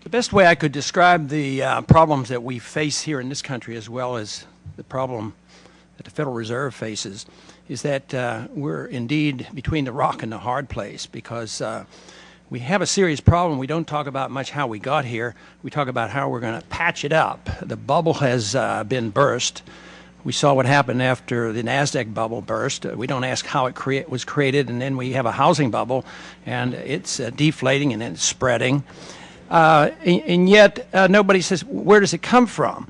The best way I could describe the problems that we face here in this country, as well as the problem that the Federal Reserve faces, is that we're indeed between the rock and the hard place, because we have a serious problem. We don't talk about much how we got here. We talk about how we're going to patch it up. The bubble has been burst. We saw what happened after the NASDAQ bubble burst. We don't ask how it was created, and then we have a housing bubble, and it's deflating and then it's spreading. And yet nobody says, where does it come from?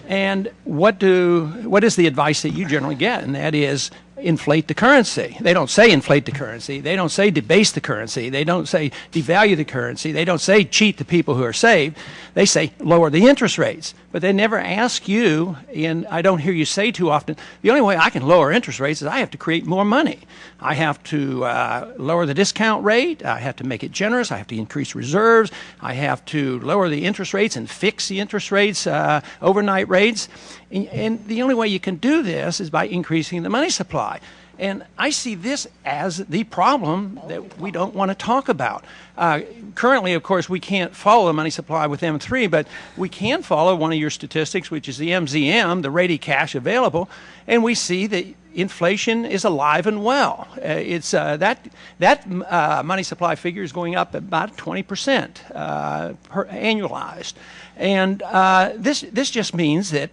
And what is the advice that you generally get? And that is, inflate the currency. They don't say inflate the currency. They don't say debase the currency. They don't say devalue the currency. They don't say cheat the people who are saved. They say lower the interest rates. But they never ask you, and I don't hear you say too often, the only way I can lower interest rates is I have to create more money. I have to lower the discount rate. I have to make it generous. I have to increase reserves. I have to lower the interest rates and fix the interest rates, overnight rates. And the only way you can do this is by increasing the money supply. And I see this as the problem that we don't want to talk about. Currently, of course, we can't follow the money supply with M3, but we can follow one of your statistics, which is the MZM, the ready cash available, and we see that inflation is alive and well. It's that money supply figure is going up about 20% annualized, and this just means that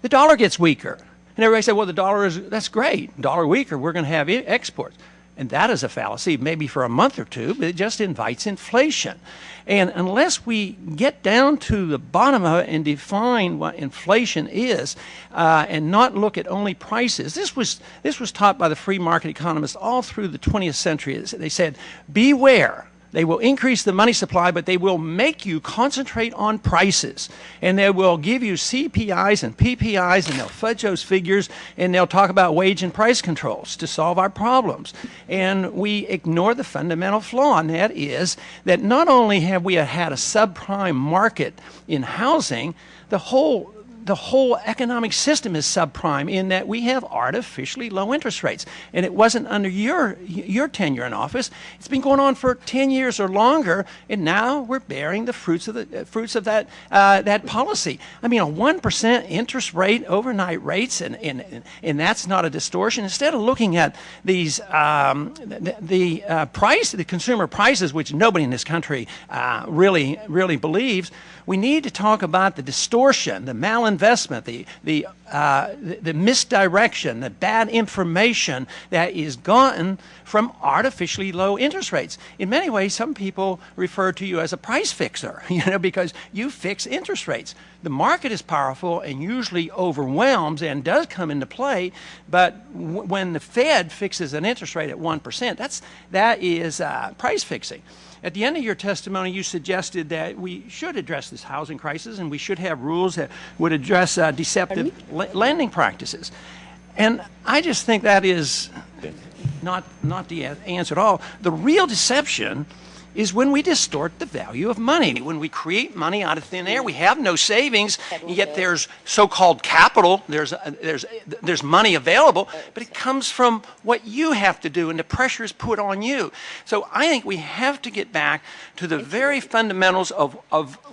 the dollar gets weaker. And everybody said, well, the dollar that's great. Dollar weaker, we're going to have exports. And that is a fallacy, maybe for a month or two, but it just invites inflation. And unless we get down to the bottom of it and define what inflation is, and not look at only prices, this was taught by the free market economists all through the 20th century. They said, beware. They will increase the money supply, but they will make you concentrate on prices. And they will give you CPIs and PPIs, and they'll fudge those figures, and they'll talk about wage and price controls to solve our problems. And we ignore the fundamental flaw, and that is that not only have we had a subprime market in housing, the whole economic system is subprime in that we have artificially low interest rates. And it wasn't under your tenure in office. It's been going on for 10 years or longer, and now we're bearing the fruits of that policy. I mean, a 1% interest rate, overnight rates, and that's not a distortion. Instead of looking at these the consumer prices, which nobody in this country really believes, we need to talk about the distortion, the malinvestment, the misdirection, the bad information that is gotten from artificially low interest rates. In many ways, some people refer to you as a price fixer, because you fix interest rates. The market is powerful and usually overwhelms and does come into play, but when the Fed fixes an interest rate at 1%, that is price fixing. At the end of your testimony, you suggested that we should address this housing crisis and we should have rules that would address deceptive lending practices. And I just think that is not the answer at all. The real deception is when we distort the value of money. When we create money out of thin air, we have no savings, yet there's so-called capital, there's money available, but it comes from what you have to do and the pressure is put on you. So I think we have to get back to the very fundamentals of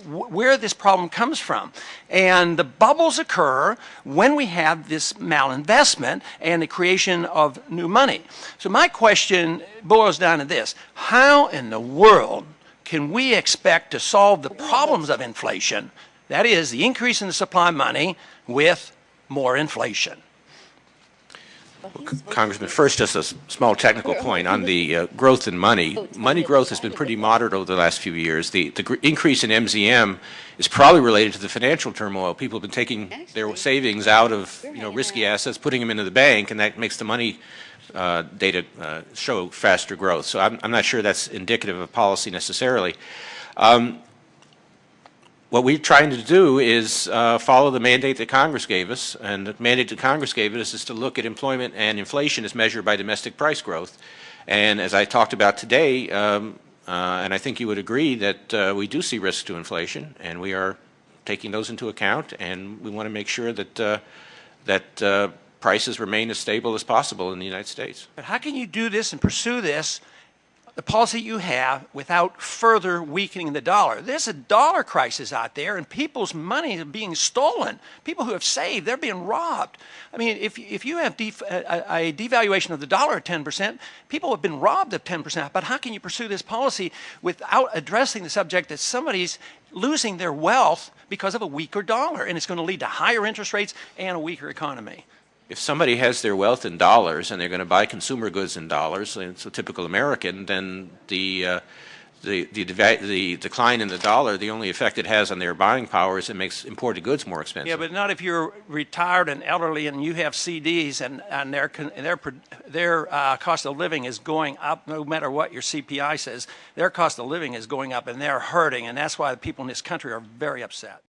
where this problem comes from. And the bubbles occur when we have this malinvestment and the creation of new money. So my question boils down to this: how in the world can we expect to solve the problems of inflation, that is, the increase in the supply of money, with more inflation? Well, Congressman, first just a small technical point on the growth in money. Money growth has been pretty moderate over the last few years. The increase in MZM is probably related to the financial turmoil. People have been taking their savings out of risky assets, putting them into the bank, and that makes the money data show faster growth. So I'm not sure that's indicative of policy necessarily. What we're trying to do is follow the mandate that Congress gave us, and the mandate that Congress gave us is to look at employment and inflation as measured by domestic price growth. And as I talked about today, and I think you would agree that we do see risks to inflation, and we are taking those into account, and we want to make sure that prices remain as stable as possible in the United States. But how can you do this and pursue this the policy you have without further weakening the dollar. There's a dollar crisis out there, and people's money is being stolen. People who have saved, they're being robbed. I mean, if you have a devaluation of the dollar at 10%, people have been robbed of 10%. But how can you pursue this policy without addressing the subject that somebody's losing their wealth because of a weaker dollar, and it's going to lead to higher interest rates and a weaker economy? If somebody has their wealth in dollars and they're going to buy consumer goods in dollars, and it's a typical American, then the decline in the dollar, the only effect it has on their buying power is it makes imported goods more expensive. Yeah, but not if you're retired and elderly and you have CDs and their cost of living is going up no matter what your CPI says. Their cost of living is going up and they're hurting, and that's why the people in this country are very upset.